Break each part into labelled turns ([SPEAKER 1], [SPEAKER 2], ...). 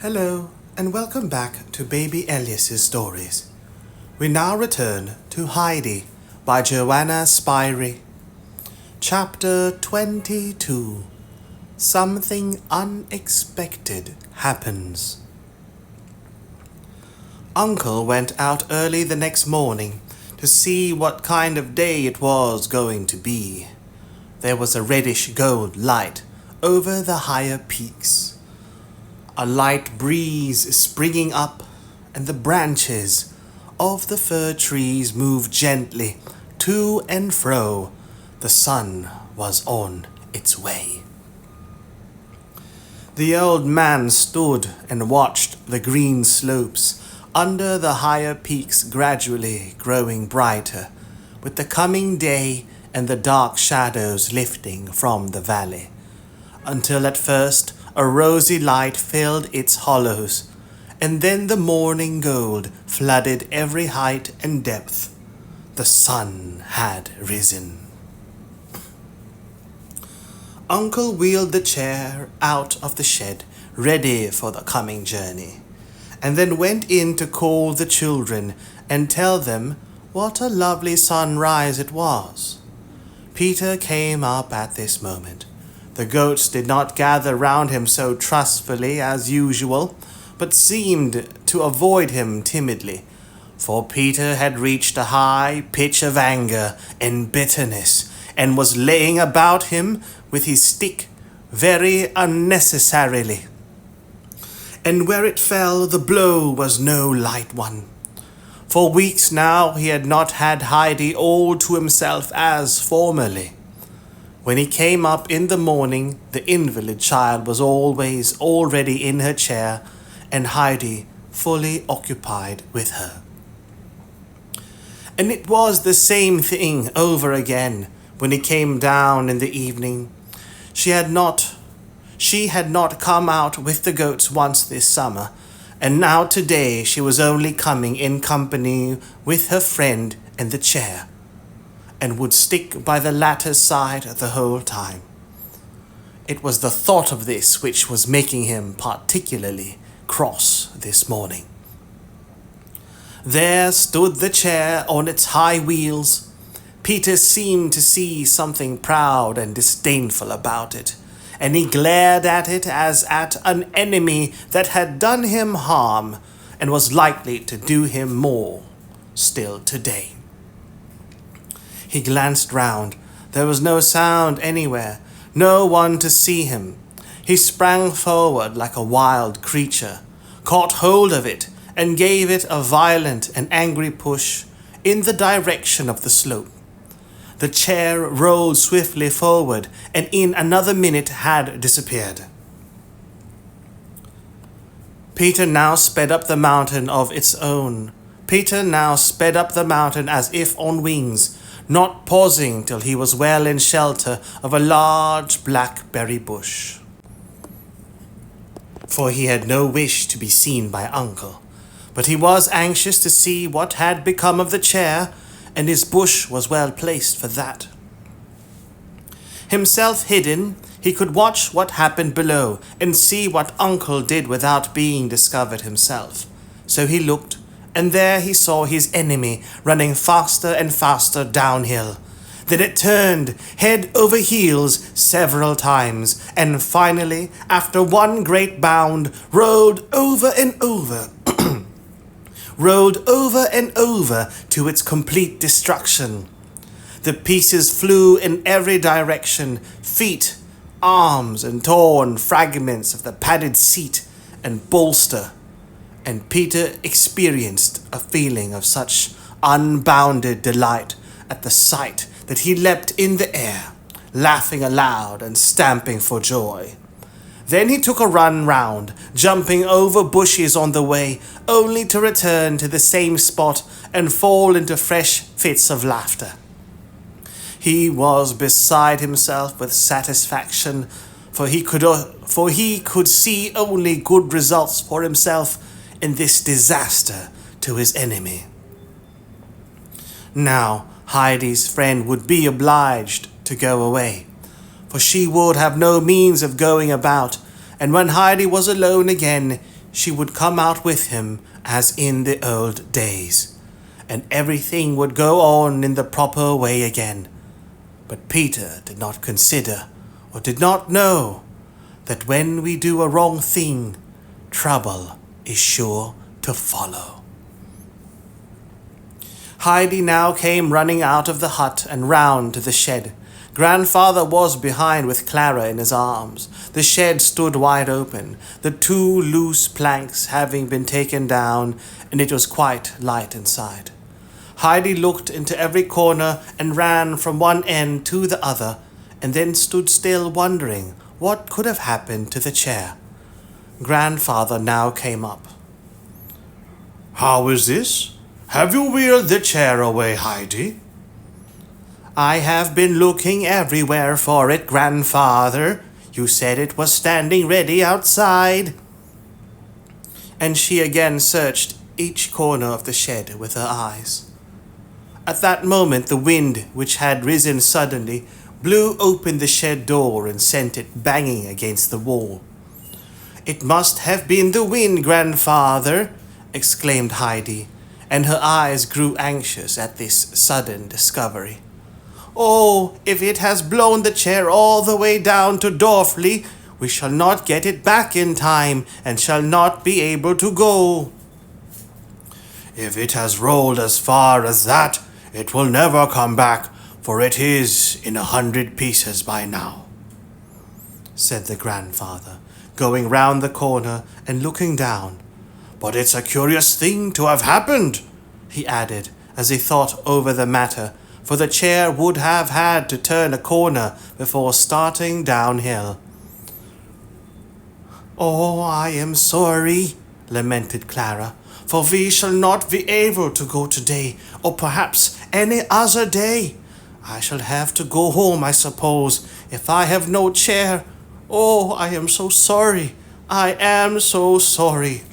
[SPEAKER 1] Hello, and welcome back to Baby Elias's stories. We now return to Heidi by Johanna Spyri. Chapter 22. Something unexpected happens. Uncle went out early the next morning to see what kind of day it was going to be. There was a reddish gold light over the higher peaks. A light breeze springing up, and the branches of the fir trees moved gently to and fro. The sun was on its way. The old man stood and watched the green slopes under the higher peaks gradually growing brighter with the coming day and the dark shadows lifting from the valley, until at first a rosy light filled its hollows, and then the morning gold flooded every height and depth. The sun had risen. Uncle wheeled the chair out of the shed, ready for the coming journey, and then went in to call the children and tell them what a lovely sunrise it was. Peter came up at this moment. The goats did not gather round him so trustfully as usual, but seemed to avoid him timidly, for Peter had reached a high pitch of anger and bitterness, and was laying about him with his stick very unnecessarily. And where it fell, the blow was no light one. For weeks now he had not had Heidi all to himself as formerly. When he came up in the morning, the invalid child was always already in her chair, and Heidi fully occupied with her. And it was the same thing over again when he came down in the evening. She had not come out with the goats once this summer, and now today she was only coming in company with her friend and the chair, and would stick by the latter's side the whole time. It was the thought of this which was making him particularly cross this morning. There stood the chair on its high wheels. Peter seemed to see something proud and disdainful about it, and he glared at it as at an enemy that had done him harm and was likely to do him more still today. He glanced round. There was no sound anywhere, no one to see him. He sprang forward like a wild creature, caught hold of it, and gave it a violent and angry push in the direction of the slope. The chair rolled swiftly forward, and in another minute had disappeared. Peter now sped up the mountain of its own. Peter now sped up the mountain as if on wings, not pausing till he was well in shelter of a large blackberry bush. For he had no wish to be seen by Uncle, but he was anxious to see what had become of the chair, and his bush was well placed for that. Himself hidden, he could watch what happened below and see what Uncle did without being discovered himself. So he looked, and there he saw his enemy running faster and faster downhill. Then it turned head over heels several times, and finally, after one great bound, rolled over and over to its complete destruction. The pieces flew in every direction, feet, arms, and torn fragments of the padded seat and bolster, and Peter experienced a feeling of such unbounded delight at the sight that he leapt in the air, laughing aloud and stamping for joy. Then he took a run round, jumping over bushes on the way, only to return to the same spot and fall into fresh fits of laughter. He was beside himself with satisfaction, for he could see only good results for himself in this disaster to his enemy. Now Heidi's friend would be obliged to go away, for she would have no means of going about, and when Heidi was alone again, she would come out with him as in the old days, and everything would go on in the proper way again. But Peter did not consider, or did not know, that when we do a wrong thing, trouble is sure to follow. Heidi now came running out of the hut and round to the shed. Grandfather was behind with Clara in his arms. The shed stood wide open, the 2 loose planks having been taken down, and it was quite light inside. Heidi looked into every corner and ran from one end to the other, and then stood still wondering what could have happened to the chair. Grandfather now came up.
[SPEAKER 2] "How is this? Have you wheeled the chair away, Heidi?"
[SPEAKER 1] "I have been looking everywhere for it, Grandfather. You said it was standing ready outside." And she again searched each corner of the shed with her eyes. At that moment the wind, which had risen suddenly, blew open the shed door and sent it banging against the wall. "It must have been the wind, Grandfather," exclaimed Heidi, and her eyes grew anxious at this sudden discovery. "Oh, if it has blown the chair all the way down to Dorfli, we shall not get it back in time, and shall not be able to go."
[SPEAKER 2] "If it has rolled as far as that, it will never come back, for it is in 100 pieces by now,"
[SPEAKER 1] said the grandfather, going round the corner and looking down.
[SPEAKER 2] "But it's a curious thing to have happened,"
[SPEAKER 1] he added, as he thought over the matter, for the chair would have had to turn a corner before starting downhill. "Oh, I am sorry," lamented Clara, "for we shall not be able to go today, or perhaps any other day. I shall have to go home, I suppose, if I have no chair. Oh, I am so sorry. I am so sorry."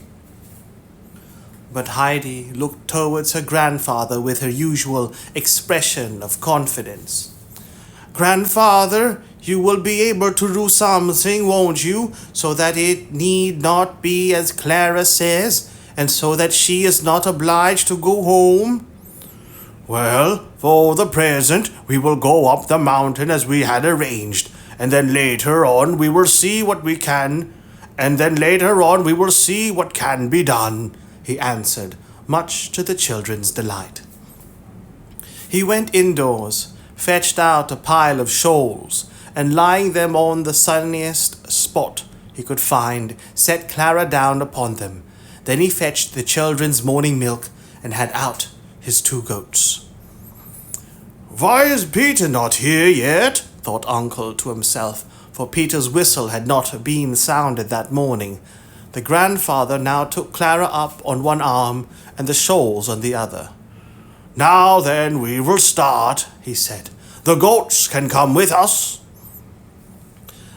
[SPEAKER 1] But Heidi looked towards her grandfather with her usual expression of confidence. "Grandfather, you will be able to do something, won't you, so that it need not be as Clara says, and so that she is not obliged to go home?"
[SPEAKER 2] "Well, for the present, we will go up the mountain as we had arranged, and then later on we will see what can be done," he answered, much to the children's delight. He went indoors, fetched out a pile of shawls, and lying them on the sunniest spot he could find, set Clara down upon them. Then he fetched the children's morning milk and had out his 2 goats. "Why is Peter not here yet?"
[SPEAKER 1] thought Uncle to himself, for Peter's whistle had not been sounded that morning. The grandfather now took Clara up on one arm and the shawls on the other.
[SPEAKER 2] "Now then, we will start," he said. "The goats can come with us."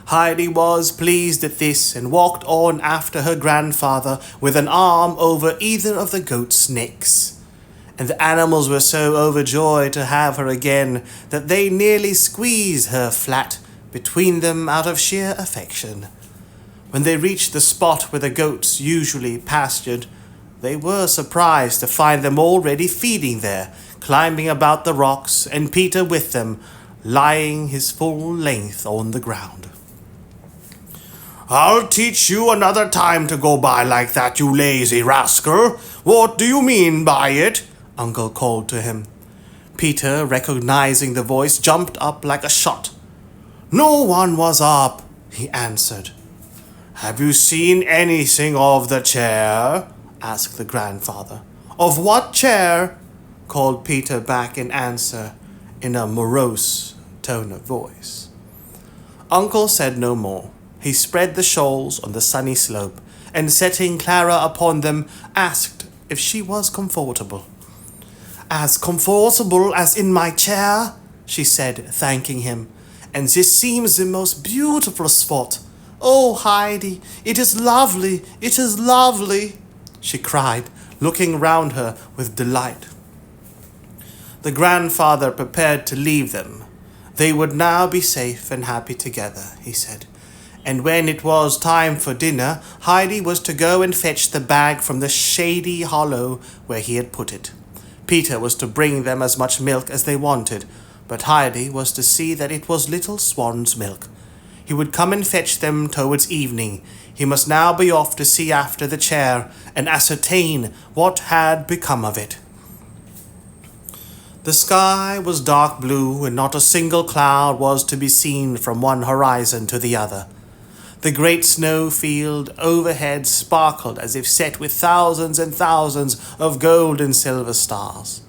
[SPEAKER 1] Heidi was pleased at this and walked on after her grandfather with an arm over either of the goats' necks. And the animals were so overjoyed to have her again that they nearly squeezed her flat between them out of sheer affection. When they reached the spot where the goats usually pastured, they were surprised to find them already feeding there, climbing about the rocks, and Peter with them, lying his full length on the ground.
[SPEAKER 2] "I'll teach you another time to go by like that, you lazy rascal. What do you mean by it?"
[SPEAKER 1] Uncle called to him. Peter, recognizing the voice, jumped up like a shot. "No one was up," he answered.
[SPEAKER 2] "Have you seen anything of the chair?"
[SPEAKER 1] asked the grandfather. "Of what chair?" called Peter back in answer, in a morose tone of voice. Uncle said no more. He spread the shawls on the sunny slope, and setting Clara upon them, asked if she was comfortable. "As comfortable as in my chair," she said, thanking him. "And this seems the most beautiful spot. Oh, Heidi, it is lovely, it is lovely," she cried, looking round her with delight. The grandfather prepared to leave them. They would now be safe and happy together, he said,
[SPEAKER 2] And when it was time for dinner, Heidi was to go and fetch the bag from the shady hollow where he had put it. Peter was to bring them as much milk as they wanted, but Heidi was to see that it was little Swan's milk. He would come and fetch them towards evening. He must now be off to see after the chair and ascertain what had become of it. The sky was dark blue, and not a single cloud was to be seen from one horizon to the other. The great snow field overhead sparkled as if set with thousands and thousands of gold and silver stars.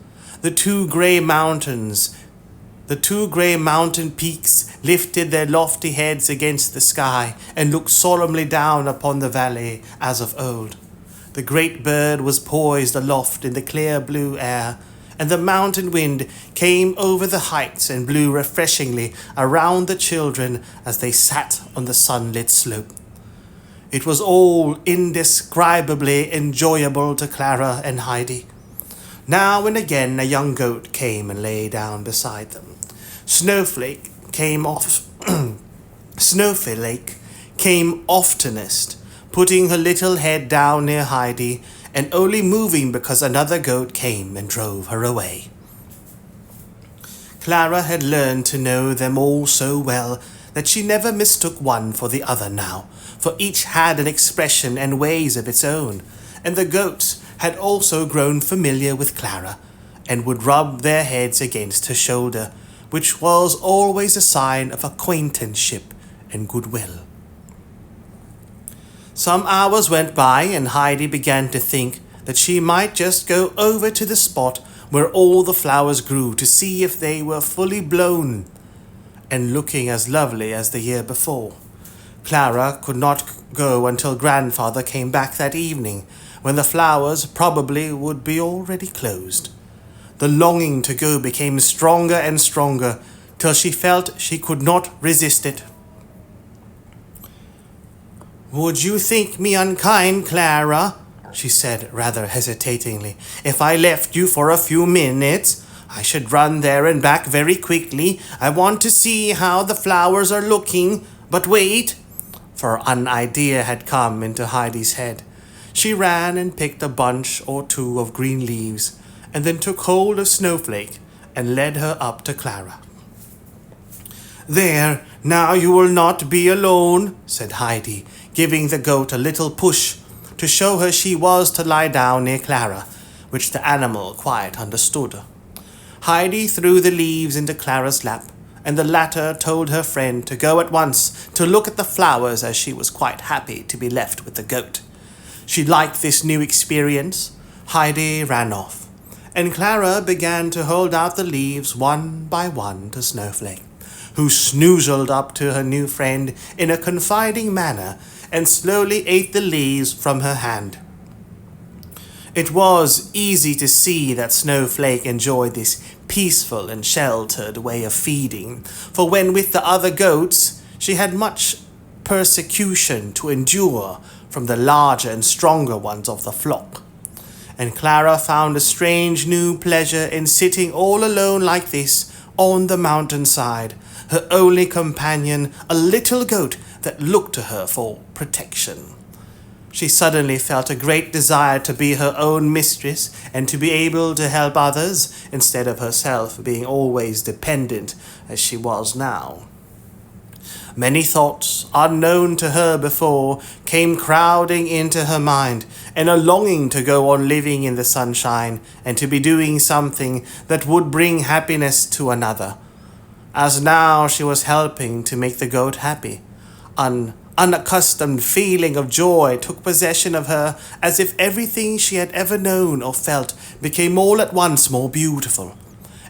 [SPEAKER 2] The two grey mountain peaks lifted their lofty heads against the sky and looked solemnly down upon the valley as of old. The great bird was poised aloft in the clear blue air, and the mountain wind came over the heights and blew refreshingly around the children as they sat on the sunlit slope. It was all indescribably enjoyable to Clara and Heidi. Now and again a young goat came and lay down beside them. Snowflake came oftenest, putting her little head down near Heidi, and only moving because another goat came and drove her away. Clara had learned to know them all so well that she never mistook one for the other now, for each had an expression and ways of its own, and the goats had also grown familiar with Clara, and would rub their heads against her shoulder, which was always a sign of acquaintanceship and goodwill. Some hours went by, and Heidi began to think that she might just go over to the spot where all the flowers grew to see if they were fully blown and looking as lovely as the year before. Clara could not go until grandfather came back that evening, when the flowers probably would be already closed. The longing to go became stronger and stronger, till she felt she could not resist it. "Would you think me unkind, Clara," she said rather hesitatingly, "if I left you for a few minutes? I should run there and back very quickly. I want to see how the flowers are looking. But wait!" For an idea had come into Heidi's head. She ran and picked a bunch or two of green leaves, and then took hold of Snowflake and led her up to Clara. "There, now you will not be alone," said Heidi, giving the goat a little push to show her she was to lie down near Clara, which the animal quite understood. Heidi threw the leaves into Clara's lap, and the latter told her friend to go at once to look at the flowers, as she was quite happy to be left with the goat. She liked this new experience. Heidi ran off, and Clara began to hold out the leaves one by one to Snowflake, who snoozled up to her new friend in a confiding manner and slowly ate the leaves from her hand. It was easy to see that Snowflake enjoyed this peaceful and sheltered way of feeding, for when with the other goats, she had much persecution to endure from the larger and stronger ones of the flock. And Clara found a strange new pleasure in sitting all alone like this on the mountainside, her only companion a little goat that looked to her for protection. She suddenly felt a great desire to be her own mistress and to be able to help others instead of herself being always dependent as she was now. Many thoughts, unknown to her before, came crowding into her mind, and a longing to go on living in the sunshine and to be doing something that would bring happiness to another. As now she was helping to make the goat happy. An unaccustomed feeling of joy took possession of her, as if everything she had ever known or felt became all at once more beautiful,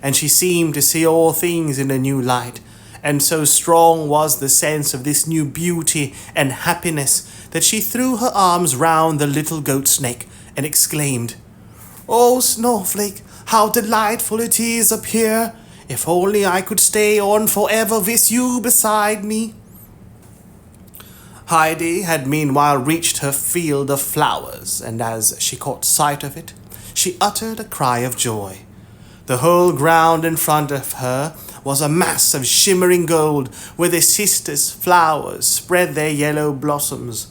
[SPEAKER 2] and she seemed to see all things in a new light. And so strong was the sense of this new beauty and happiness that she threw her arms round the little goat's neck and exclaimed, "Oh, Snowflake, how delightful it is up here! If only I could stay on forever with you beside me!" Heidi had meanwhile reached her field of flowers, and as she caught sight of it, she uttered a cry of joy. The whole ground in front of her was a mass of shimmering gold, where the cistus flowers spread their yellow blossoms.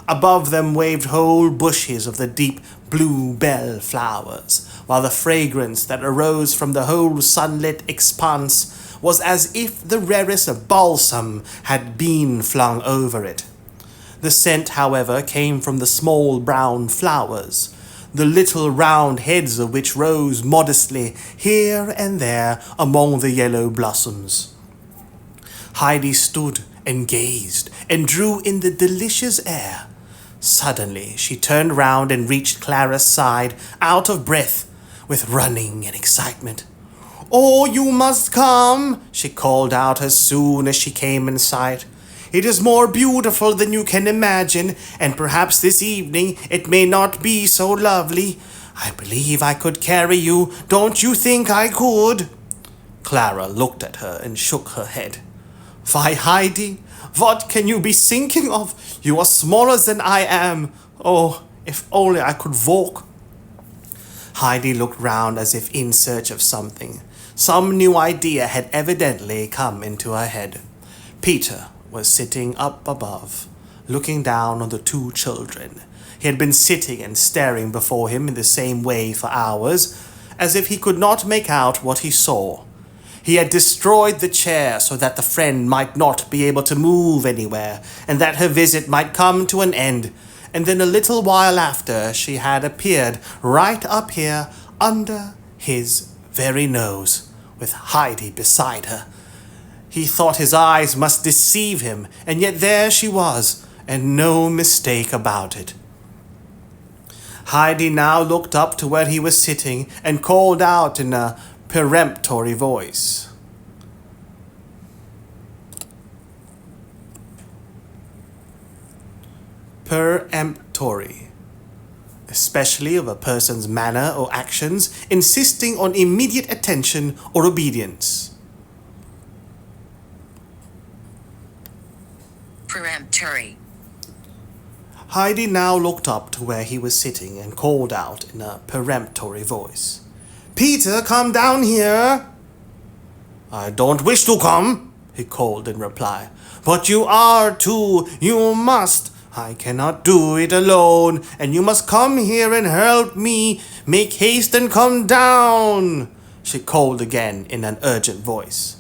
[SPEAKER 2] Above them waved whole bushes of the deep blue bell flowers, while the fragrance that arose from the whole sunlit expanse was as if the rarest balsam had been flung over it. The scent, however, came from the small brown flowers, the little round heads of which rose modestly here and there among the yellow blossoms. Heidi stood and gazed and drew in the delicious air. Suddenly she turned round and reached Clara's side, out of breath with running and excitement. "Oh, you must come," she called out as soon as she came in sight. "It is more beautiful than you can imagine, and perhaps this evening it may not be so lovely. I believe I could carry you. Don't you think I could?" Clara looked at her and shook her head. "Why, Heidi, what can you be thinking of? You are smaller than I am. Oh, if only I could walk." Heidi looked round as if in search of something. Some new idea had evidently come into her head. Peter was sitting up above, looking down on the two children. He had been sitting and staring before him in the same way for hours, as if he could not make out what he saw. He had destroyed the chair so that the friend might not be able to move anywhere, and that her visit might come to an end, and then a little while after she had appeared right up here under his very nose, with Heidi beside her. He thought his eyes must deceive him, and yet there she was, and no mistake about it. Heidi now looked up to where he was sitting and called out in a peremptory voice. Peremptory, especially of a person's manner or actions, insisting on immediate attention or obedience.
[SPEAKER 3] Peremptory.
[SPEAKER 2] Heidi now looked up to where he was sitting and called out in a peremptory voice. "Peter, come down here!" "I don't wish to come," he called in reply. "But you are to. You must. I cannot do it alone, and you must come here and help me. Make haste and come down," she called again in an urgent voice.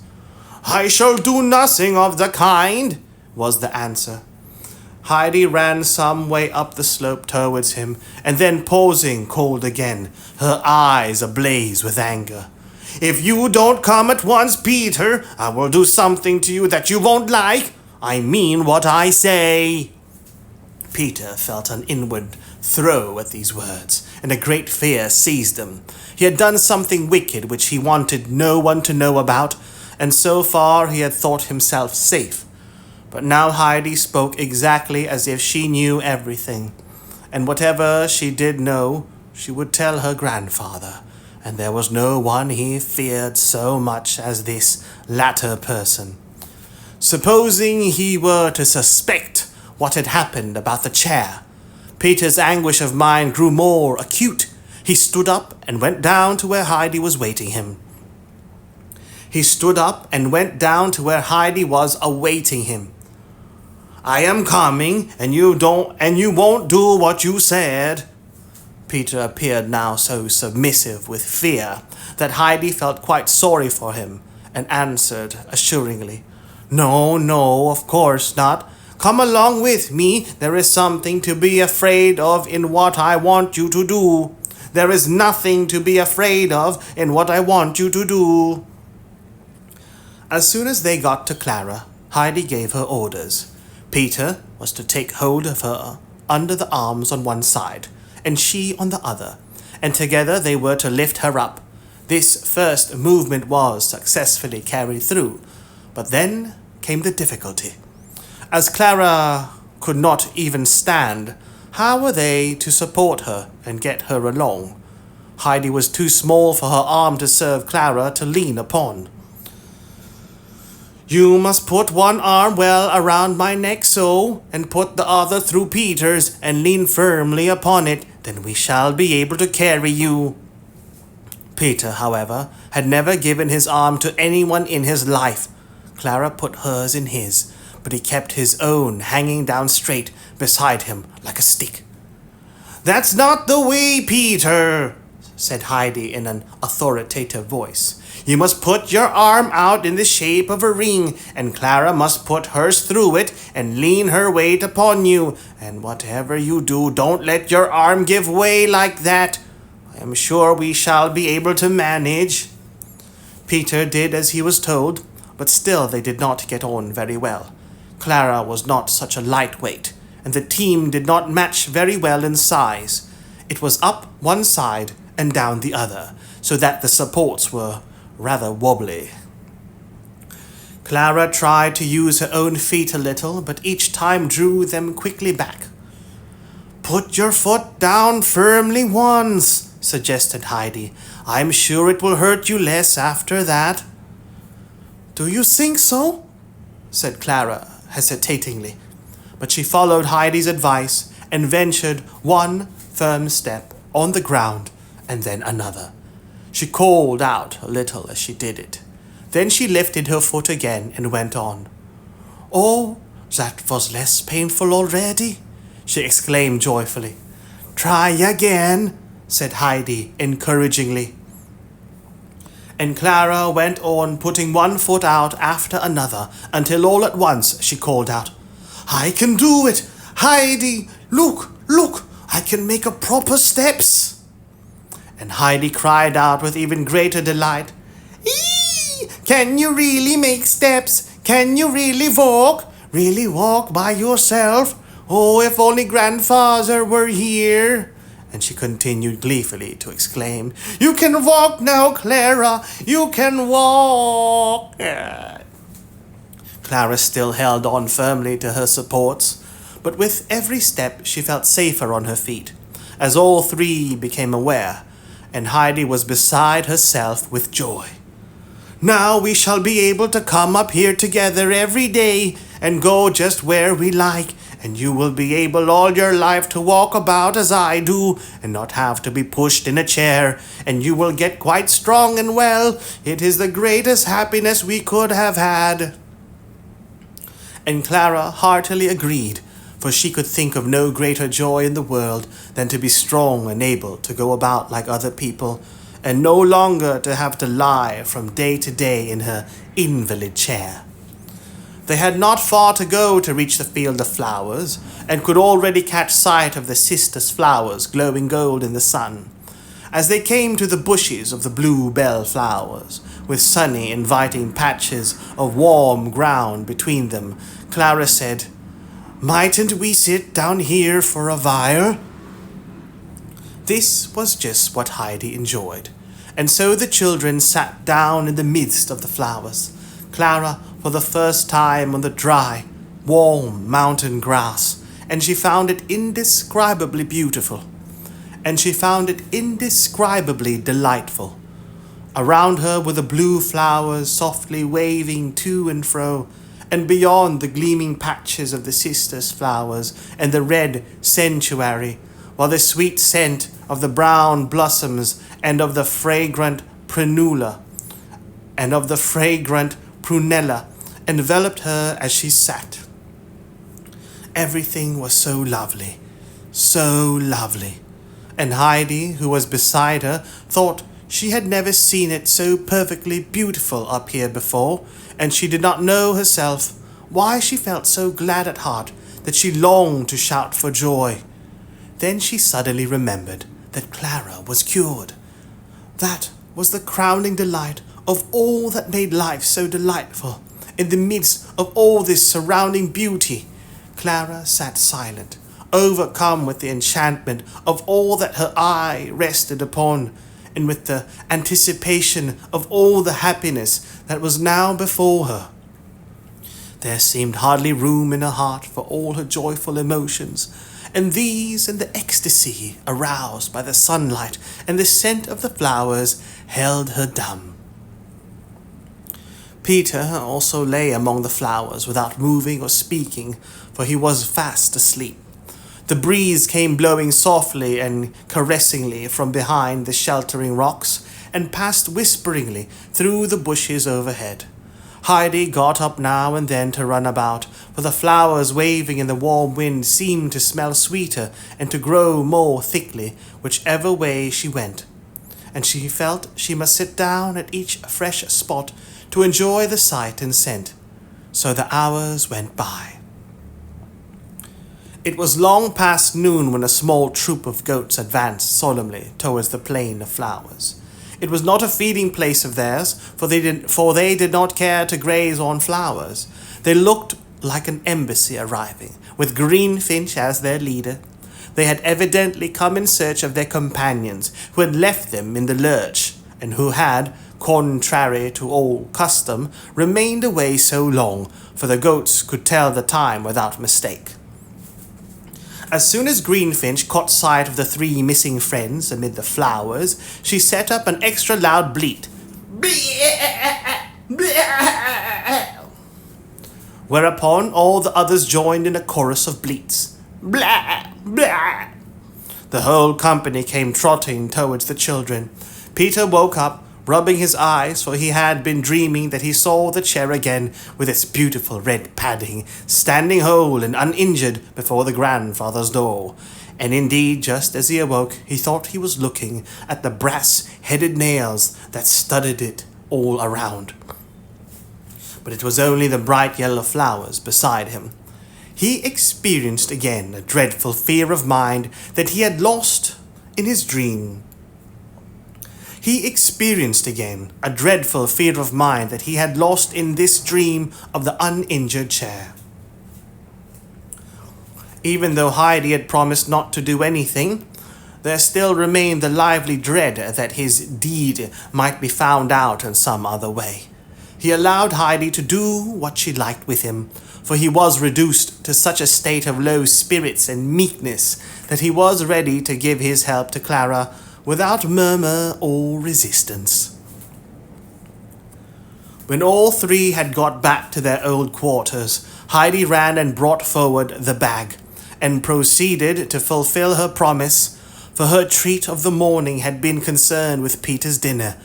[SPEAKER 2] "I shall do nothing of the kind," was the answer. Heidi ran some way up the slope towards him, and then pausing, called again, her eyes ablaze with anger. "If you don't come at once, Peter, I will do something to you that you won't like. I mean what I say." Peter felt an inward throe at these words, and a great fear seized him. He had done something wicked which he wanted no one to know about, and so far he had thought himself safe. But now Heidi spoke exactly as if she knew everything, and whatever she did know, she would tell her grandfather, and there was no one he feared so much as this latter person. Supposing he were to suspect what had happened about the chair, Peter's anguish of mind grew more acute. He stood up and went down to where Heidi was waiting him. He stood up and went down to where Heidi was awaiting him. "I am coming, and you won't do what you said." Peter appeared now so submissive with fear that Heidi felt quite sorry for him, and answered assuringly, No, of course not. Come along with me. There is something to be afraid of in what I want you to do. There is nothing to be afraid of in what I want you to do." As soon as they got to Clara, Heidi gave her orders. Peter was to take hold of her under the arms on one side, and she on the other, and together they were to lift her up. This first movement was successfully carried through, but then came the difficulty. As Clara could not even stand, how were they to support her and get her along? Heidi was too small for her arm to serve Clara to lean upon. "You must put one arm well around my neck so, and put the other through Peter's and lean firmly upon it. Then we shall be able to carry you." Peter, however, had never given his arm to anyone in his life. Clara put hers in his, but he kept his own hanging down straight beside him like a stick. "That's not the way, Peter," said Heidi in an authoritative voice. "You must put your arm out in the shape of a ring, and Clara must put hers through it and lean her weight upon you. And whatever you do, don't let your arm give way like that. I am sure we shall be able to manage." Peter did as he was told, but still they did not get on very well. Clara was not such a lightweight, and the team did not match very well in size. It was up one side and down the other, so that the supports were rather wobbly. Clara tried to use her own feet a little, but each time drew them quickly back. "Put your foot down firmly once," suggested Heidi. "I'm sure it will hurt you less after that." "Do you think so?" said Clara hesitatingly, but she followed Heidi's advice and ventured one firm step on the ground and then another. She called out a little as she did it. Then she lifted her foot again and went on. "Oh, that was less painful already," she exclaimed joyfully. "Try again," said Heidi encouragingly. And Clara went on putting one foot out after another until all at once she called out, "I can do it! Heidi, look, look! I can make a proper steps!" And Heidi cried out with even greater delight, "Eee! Can you really make steps? Can you really walk? Really walk by yourself? Oh, if only grandfather were here!" And she continued gleefully to exclaim, "You can walk now, Clara! You can walk!" Clara still held on firmly to her supports, but with every step she felt safer on her feet, as all three became aware, and Heidi was beside herself with joy. "Now we shall be able to come up here together every day and go just where we like, and you will be able all your life to walk about as I do, and not have to be pushed in a chair, and you will get quite strong and well. It is the greatest happiness we could have had." And Clara heartily agreed, for she could think of no greater joy in the world than to be strong and able to go about like other people, and no longer to have to lie from day to day in her invalid chair. They had not far to go to reach the field of flowers, and could already catch sight of the cistus flowers glowing gold in the sun. As they came to the bushes of the blue bell flowers, with sunny, inviting patches of warm ground between them, Clara said, "Mightn't we sit down here for a while?" This was just what Heidi enjoyed, and so the children sat down in the midst of the flowers, Clara for the first time on the dry, warm mountain grass, and she found it indescribably beautiful, and she found it indescribably delightful. Around her were the blue flowers softly waving to and fro, and beyond the gleaming patches of the cistus flowers and the red sanctuary, while the sweet scent of the brown blossoms and of the fragrant prenula and of the fragrant prunella enveloped her as she sat. Everything was so lovely, and Heidi, who was beside her, thought she had never seen it so perfectly beautiful up here before, and she did not know herself why she felt so glad at heart that she longed to shout for joy. Then she suddenly remembered that Clara was cured. That was the crowning delight of all that made life so delightful. In the midst of all this surrounding beauty, Clara sat silent, overcome with the enchantment of all that her eye rested upon, and with the anticipation of all the happiness that was now before her. There seemed hardly room in her heart for all her joyful emotions, and these and the ecstasy aroused by the sunlight and the scent of the flowers held her dumb. Peter also lay among the flowers without moving or speaking, for he was fast asleep. The breeze came blowing softly and caressingly from behind the sheltering rocks, and passed whisperingly through the bushes overhead. Heidi got up now and then to run about, for the flowers waving in the warm wind seemed to smell sweeter and to grow more thickly whichever way she went, and she felt she must sit down at each fresh spot to enjoy the sight and scent. So the hours went by. It was long past noon when a small troop of goats advanced solemnly towards the plain of flowers. It was not a feeding place of theirs, for they did not care to graze on flowers. They looked like an embassy arriving, with Greenfinch as their leader. They had evidently come in search of their companions, who had left them in the lurch, and who had, contrary to all custom, remained away so long, for the goats could tell the time without mistake. As soon as Greenfinch caught sight of the three missing friends amid the flowers, she set up an extra loud bleat, whereupon all the others joined in a chorus of bleats. Blah, blah. The whole company came trotting towards the children. Peter woke up, rubbing his eyes, for he had been dreaming that he saw the chair again with its beautiful red padding, standing whole and uninjured before the grandfather's door. And indeed, just as he awoke, he thought he was looking at the brass-headed nails that studded it all around. But it was only the bright yellow flowers beside him. He experienced again a dreadful fear of mind that he had lost in his dream. He experienced again a dreadful fear of mind that he had lost in this dream of the uninjured chair. Even though Heidi had promised not to do anything, there still remained the lively dread that his deed might be found out in some other way. He allowed Heidi to do what she liked with him, for he was reduced to such a state of low spirits and meekness that he was ready to give his help to Clara without murmur or resistance. When all three had got back to their old quarters, Heidi ran and brought forward the bag, and proceeded to fulfill her promise, for her treat of the morning had been concerned with Peter's dinner.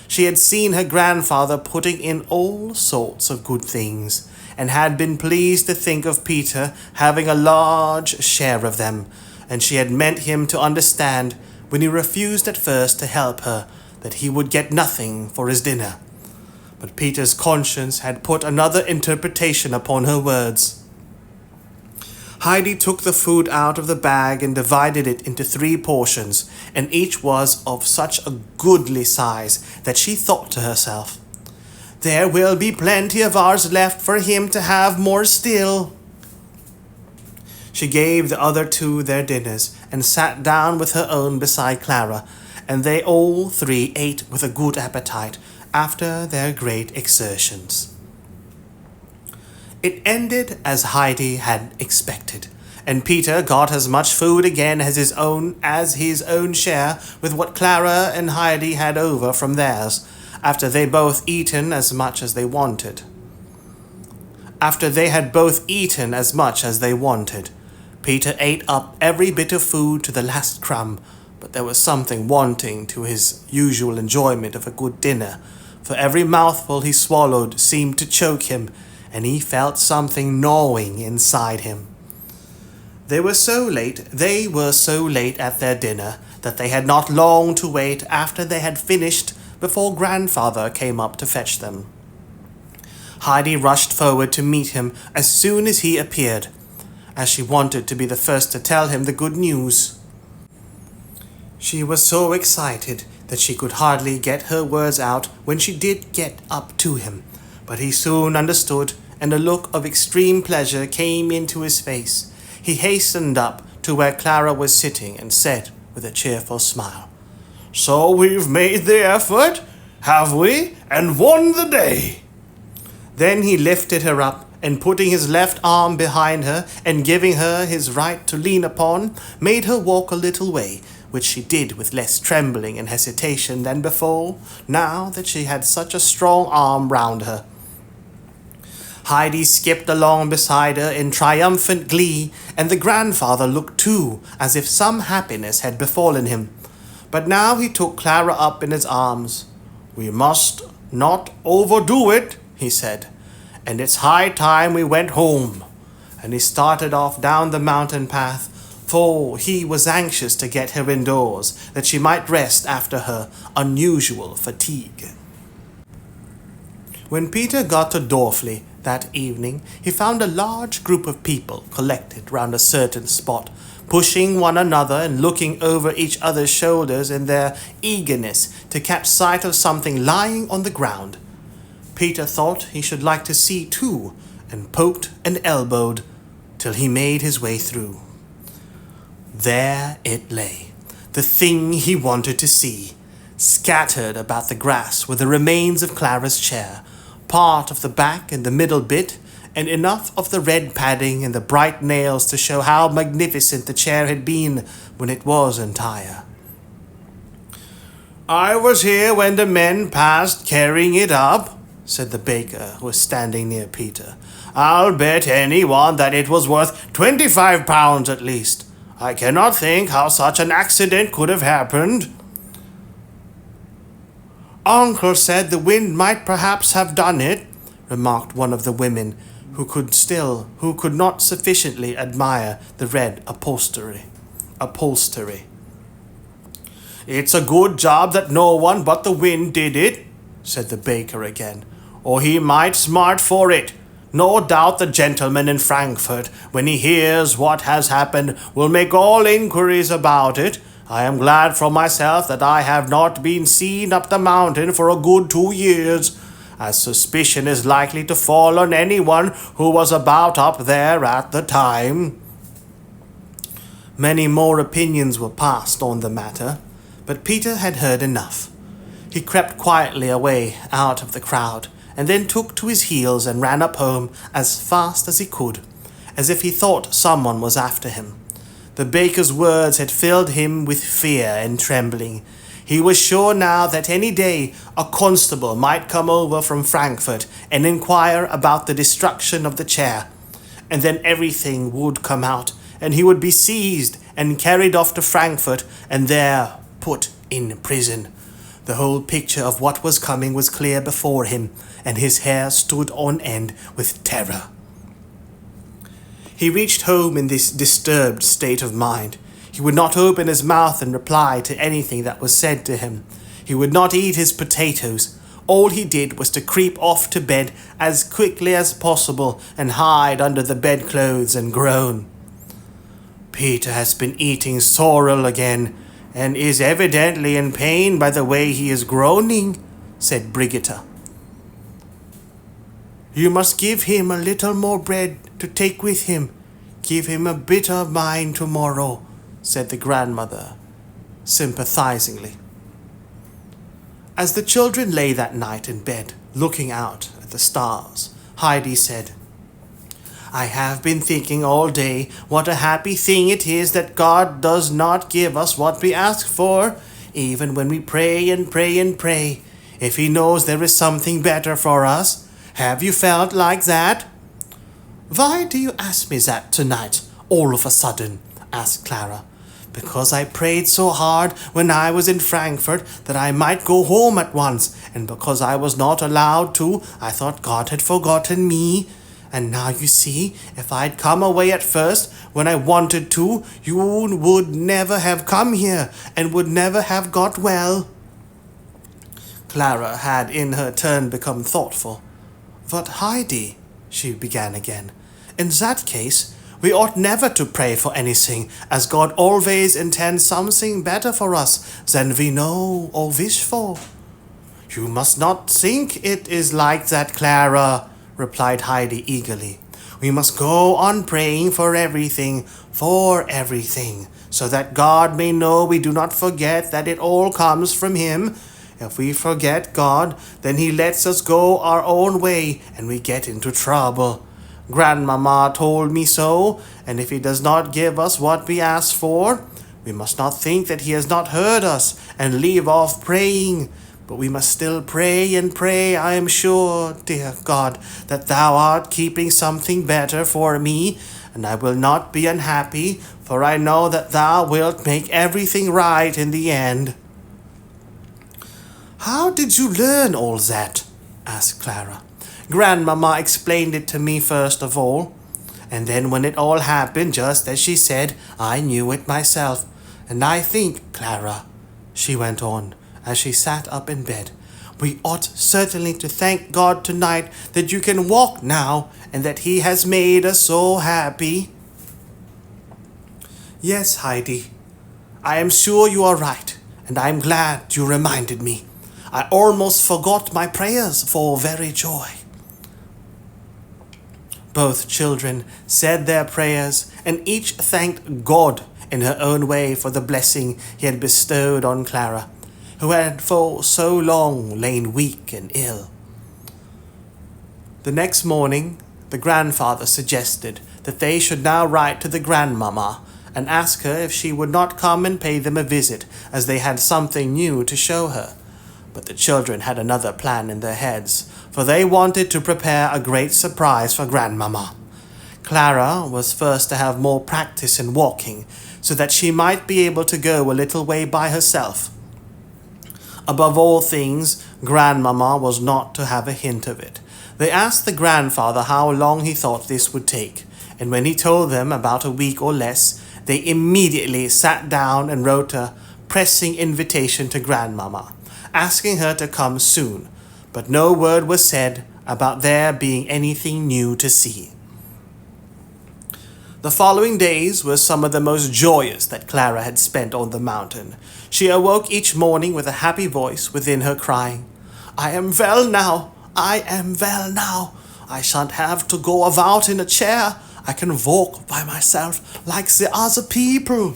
[SPEAKER 2] She had seen her grandfather putting in all sorts of good things, and had been pleased to think of Peter having a large share of them, and she had meant him to understand, when he refused at first to help her, that he would get nothing for his dinner. But Peter's conscience had put another interpretation upon her words. Heidi took the food out of the bag and divided it into 3 portions, and each was of such a goodly size that she thought to herself, "There will be plenty of ours left for him to have more still." She gave the other 2 their dinners, and sat down with her own beside Clara, and they all 3 ate with a good appetite after their great exertions. It ended as Heidi had expected, and Peter got as much food again as his own share with what Clara and Heidi had over from theirs, after they had both eaten as much as they wanted. Peter ate up every bit of food to the last crumb, but there was something wanting to his usual enjoyment of a good dinner, for every mouthful he swallowed seemed to choke him, and he felt something gnawing inside him. They were so late at their dinner that they had not long to wait after they had finished before grandfather came up to fetch them. Heidi rushed forward to meet him as soon as he appeared, as she wanted to be the first to tell him the good news. She was so excited that she could hardly get her words out when she did get up to him, but he soon understood, and a look of extreme pleasure came into his face. He hastened up to where Clara was sitting and said with a cheerful smile, "So we've made the effort, have we, and won the day?" Then he lifted her up, and putting his left arm behind her and giving her his right to lean upon, made her walk a little way, which she did with less trembling and hesitation than before, now that she had such a strong arm round her. Heidi skipped along beside her in triumphant glee, and the grandfather looked too, as if some happiness had befallen him. But now he took Clara up in his arms. "We must not overdo it," he said, "and it's high time we went home." And he started off down the mountain path, for he was anxious to get her indoors, that she might rest after her unusual fatigue. When Peter got to Dorfli that evening, he found a large group of people collected round a certain spot, pushing one another and looking over each other's shoulders in their eagerness to catch sight of something lying on the ground. Peter thought he should like to see too, and poked and elbowed till he made his way through. There it lay, the thing he wanted to see. Scattered about the grass were the remains of Clara's chair, part of the back and the middle bit, and enough of the red padding and the bright nails to show how magnificent the chair had been when it was entire. "I was here when the men passed carrying it up," said the baker, who was standing near Peter. "I'll bet anyone that it was worth 25 pounds at least. I cannot think how such an accident could have happened." "Uncle said the wind might perhaps have done it," remarked one of the women, who could not sufficiently admire the red upholstery. "It's a good job that no one but the wind did it," said the baker again, "or he might smart for it. No doubt the gentleman in Frankfurt, when he hears what has happened, will make all inquiries about it. I am glad for myself that I have not been seen up the mountain for a good 2 years, as suspicion is likely to fall on anyone who was about up there at the time." Many more opinions were passed on the matter, but Peter had heard enough. He crept quietly away out of the crowd, and then took to his heels and ran up home as fast as he could, as if he thought someone was after him. The baker's words had filled him with fear and trembling. He was sure now that any day a constable might come over from Frankfurt and inquire about the destruction of the chair, and then everything would come out, and he would be seized and carried off to Frankfurt and there put in prison. The whole picture of what was coming was clear before him, and his hair stood on end with terror. He reached home in this disturbed state of mind. He would not open his mouth and reply to anything that was said to him. He would not eat his potatoes. All he did was to creep off to bed as quickly as possible and hide under the bedclothes and groan. "Peter has been eating sorrel again, and is evidently in pain by the way he is groaning," said Brigitta. "You must give him a little more bread to take with him. Give him a bit of mine tomorrow," said the grandmother, sympathizingly. As the children lay that night in bed, looking out at the stars, Heidi said, "I have been thinking all day what a happy thing it is that God does not give us what we ask for, even when we pray and pray and pray, if he knows there is something better for us. Have you felt like that?" "Why do you ask me that tonight, all of a sudden?" asked Clara. "Because I prayed so hard when I was in Frankfurt that I might go home at once, and because I was not allowed to, I thought God had forgotten me. And now you see, if I'd come away at first when I wanted to, you would never have come here and would never have got well." Clara had in her turn become thoughtful. "But Heidi," she began again, "in that case, we ought never to pray for anything, as God always intends something better for us than we know or wish for." "You must not think it is like that, Clara," replied Heidi eagerly. "We must go on praying for everything, so that God may know we do not forget that it all comes from him. If we forget God, then he lets us go our own way, and we get into trouble. Grandmama told me so, and if he does not give us what we ask for, we must not think that he has not heard us and leave off praying. But we must still pray and pray, I am sure, dear God, that thou art keeping something better for me, and I will not be unhappy, for I know that thou wilt make everything right in the end."
[SPEAKER 1] How did you learn all that? Asked Clara. Grandmama explained it to me first of all. And then when it all happened just as she said, I knew it myself. And I think, Clara, she went on as she sat up in bed, we ought certainly to thank God tonight that you can walk now and that He has made us so happy. Yes, Heidi, I am sure you are right, and I am glad you reminded me. I almost forgot my prayers for very joy. Both children said their prayers, and each thanked God in her own way for the blessing He had bestowed on Clara, who had for so long lain weak and ill. The next morning, the grandfather suggested that they should now write to the grandmamma and ask her if she would not come and pay them a visit, as they had something new to show her. But the children had another plan in their heads, for they wanted to prepare a great surprise for grandmamma. Clara was first to have more practice in walking, so that she might be able to go a little way by herself. Above all things, grandmamma was not to have a hint of it. They asked the grandfather how long he thought this would take, and when he told them about a week or less, they immediately sat down and wrote a pressing invitation to grandmamma, asking her to come soon, but no word was said about there being anything new to see. The following days were some of the most joyous that Clara had spent on the mountain. She awoke each morning with a happy voice within her crying, I am well now, I am well now. I shan't have to go about in a chair. I can walk by myself like the other people.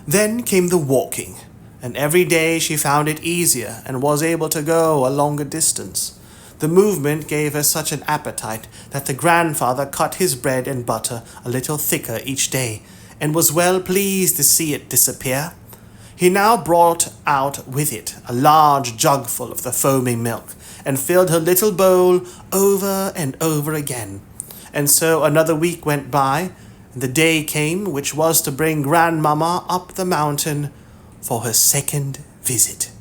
[SPEAKER 1] Then came the walking, and every day she found it easier and was able to go a longer distance. The movement gave her such an appetite that the grandfather cut his bread and butter a little thicker each day, and was well pleased to see it disappear. He now brought out with it a large jugful of the foaming milk, and filled her little bowl over and over again. And so another week went by, and the day came which was to bring grandmamma up the mountain for her second visit.